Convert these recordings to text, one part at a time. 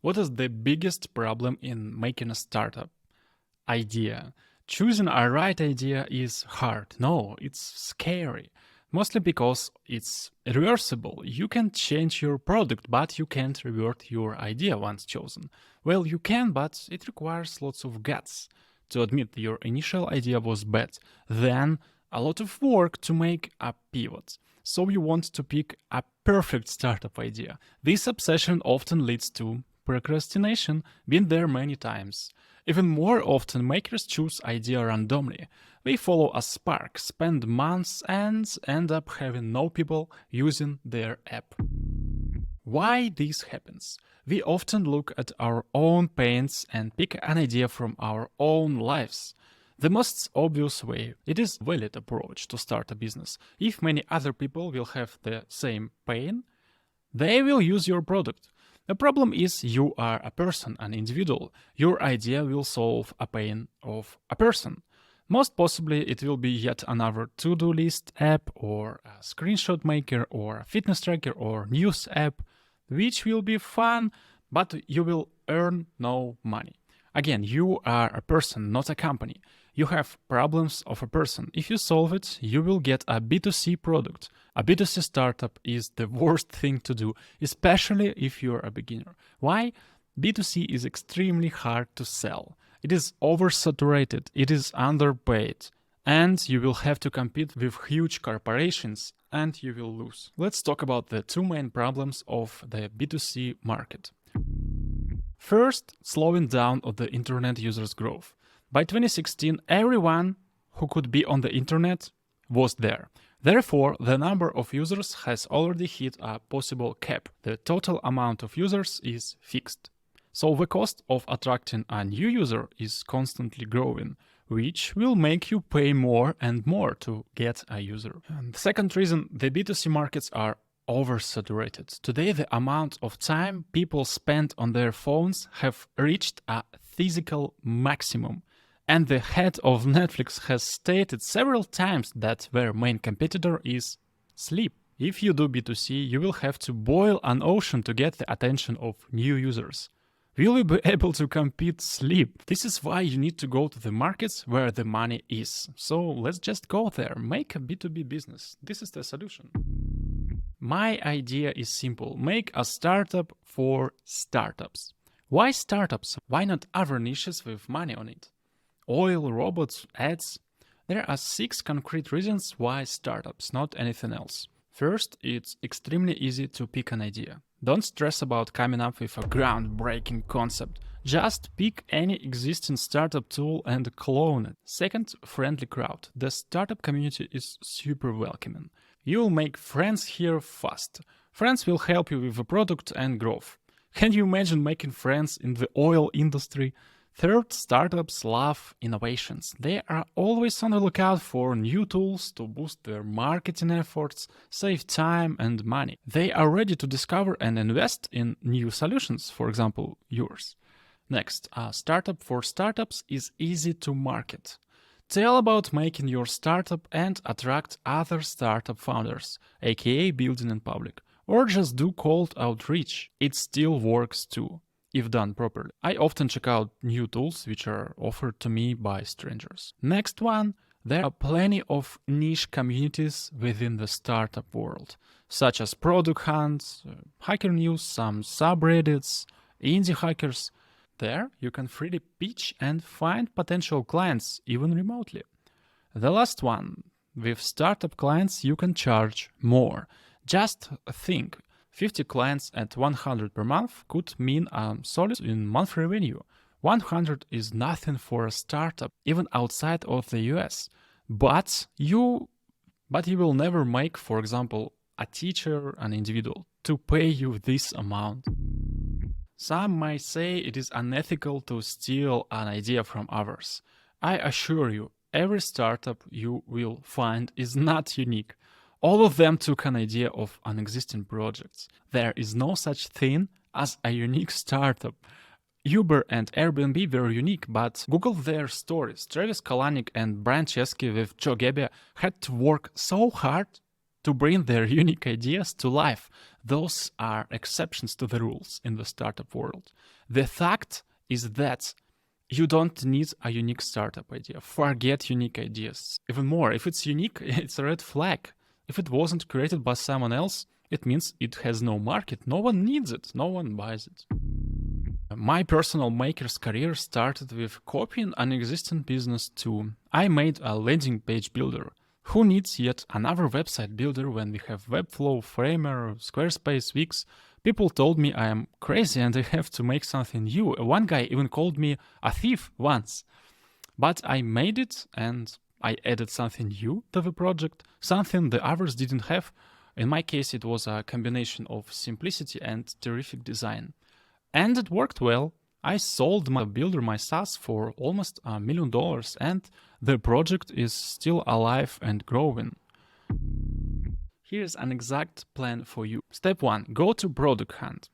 What is the biggest problem in making a startup? Idea. Choosing a right idea is hard. No, it's scary. Mostly because it's reversible. You can change your product, but you can't revert your idea once chosen. Well, you can, but it requires lots of guts to admit your initial idea was bad. Then a lot of work to make a pivot. So you want to pick a perfect startup idea. This obsession often leads to procrastination. Been there many times. Even more often, makers choose idea randomly. They follow a spark, spend months, and end up having no people using their app. Why this happens? We often look at our own pains and pick an idea from our own lives. The most obvious way, it is valid approach to start a business. If many other people will have the same pain, they will use your product. The problem is you are a person, an individual. Your idea will solve a pain of a person. Most possibly it will be yet another to-do list app or a screenshot maker or a fitness tracker or news app, which will be fun, but you will earn no money. Again, you are a person, not a company. You have problems of a person. If you solve it, you will get a B2C product. A B2C startup is the worst thing to do, especially if you're a beginner. Why? B2C is extremely hard to sell. It is oversaturated, it is underpaid, and you will have to compete with huge corporations and you will lose. Let's talk about the two main problems of the B2C market. First, slowing down of the internet users' growth. By 2016, everyone who could be on the internet was there. Therefore, the number of users has already hit a possible cap. The total amount of users is fixed. So the cost of attracting a new user is constantly growing, which will make you pay more and more to get a user. And the second reason, the B2C markets are oversaturated. Today, the amount of time people spend on their phones have reached a physical maximum. And the head of Netflix has stated several times that their main competitor is sleep. If you do B2C, you will have to boil an ocean to get the attention of new users. Will you be able to compete sleep? This is why you need to go to the markets where the money is. So let's just go there, make a B2B business. This is the solution. My idea is simple. Make a startup for startups. Why startups? Why not other niches with money on it? Oil, robots, ads. There are 6 concrete reasons why startups, not anything else. First, it's extremely easy to pick an idea. Don't stress about coming up with a groundbreaking concept. Just pick any existing startup tool and clone it. Second, friendly crowd. The startup community is super welcoming. You'll make friends here fast. Friends will help you with the product and growth. Can you imagine making friends in the oil industry? Third, startups love innovations. They are always on the lookout for new tools to boost their marketing efforts, save time and money. They are ready to discover and invest in new solutions, for example, yours. Next, a startup for startups is easy to market. Tell about making your startup and attract other startup founders, aka building in public. Or just do cold outreach. It still works too, if done properly. I often check out new tools which are offered to me by strangers. Next one, there are plenty of niche communities within the startup world, such as Product Hunt, Hacker News, some subreddits, indie hackers. There you can freely pitch and find potential clients even remotely. The last one, with startup clients you can charge more. Just think, 50 clients at 100 per month could mean a solid in monthly revenue. 100 is nothing for a startup, even outside of the US. But you will never make, for example, a teacher, an individual, to pay you this amount. Some might say it is unethical to steal an idea from others. I assure you, every startup you will find is not unique. All of them took an idea of an existing project. There is no such thing as a unique startup. Uber and Airbnb were unique, but Google their stories. Travis Kalanick and Brian Chesky with Joe Gebbia had to work so hard to bring their unique ideas to life. Those are exceptions to the rules in the startup world. The fact is that you don't need a unique startup idea. Forget unique ideas. Even more, if it's unique, it's a red flag. If it wasn't created by someone else, it means it has no market. No one needs it. No one buys it. My personal maker's career started with copying an existing business too. I made a landing page builder. Who needs yet another website builder when we have Webflow, Framer, Squarespace, Wix? People told me I am crazy and I have to make something new. One guy even called me a thief once. But I made it and I added something new to the project, something the others didn't have. In my case, it was a combination of simplicity and terrific design. And it worked well. I sold my builder, my SaaS, for almost $1 million, and the project is still alive and growing. Here's an exact plan for you. Step 1, go to Product Hunt.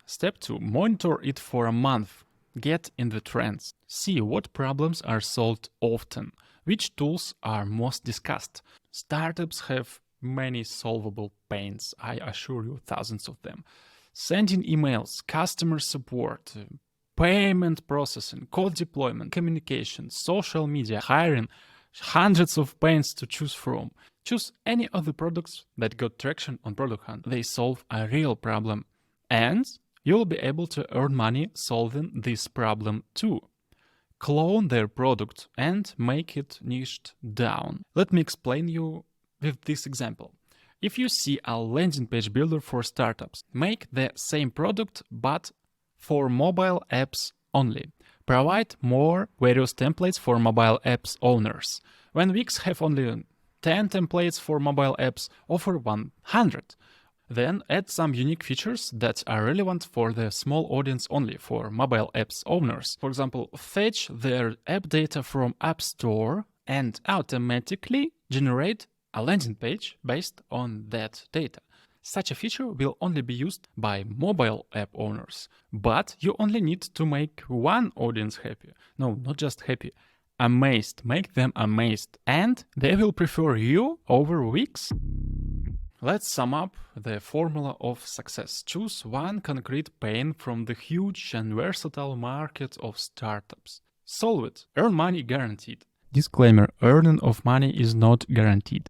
Step 2, monitor it for a month. Get in the trends. See what problems are solved often, which tools are most discussed. Startups have many solvable pains, I assure you, thousands of them. Sending emails, customer support, payment processing, code deployment, communication, social media, hiring, hundreds of pains to choose from. Choose any of the products that got traction on Product Hunt. They solve a real problem, and you'll be able to earn money solving this problem too. Clone their product and make it niched down. Let me explain you with this example. If you see a landing page builder for startups, make the same product but for mobile apps only. Provide more various templates for mobile apps owners. When Wix have only 10 templates for mobile apps, offer 100. Then add some unique features that are relevant for the small audience only, for mobile apps owners. For example, fetch their app data from App Store and automatically generate a landing page based on that data. Such a feature will only be used by mobile app owners, but you only need to make one audience happy. No, not just happy, amazed. Make them amazed, and they will prefer you over Wix. Let's sum up the formula of success. Choose one concrete pain from the huge and versatile market of startups. Solve it. Earn money guaranteed. Disclaimer: earning of money is not guaranteed.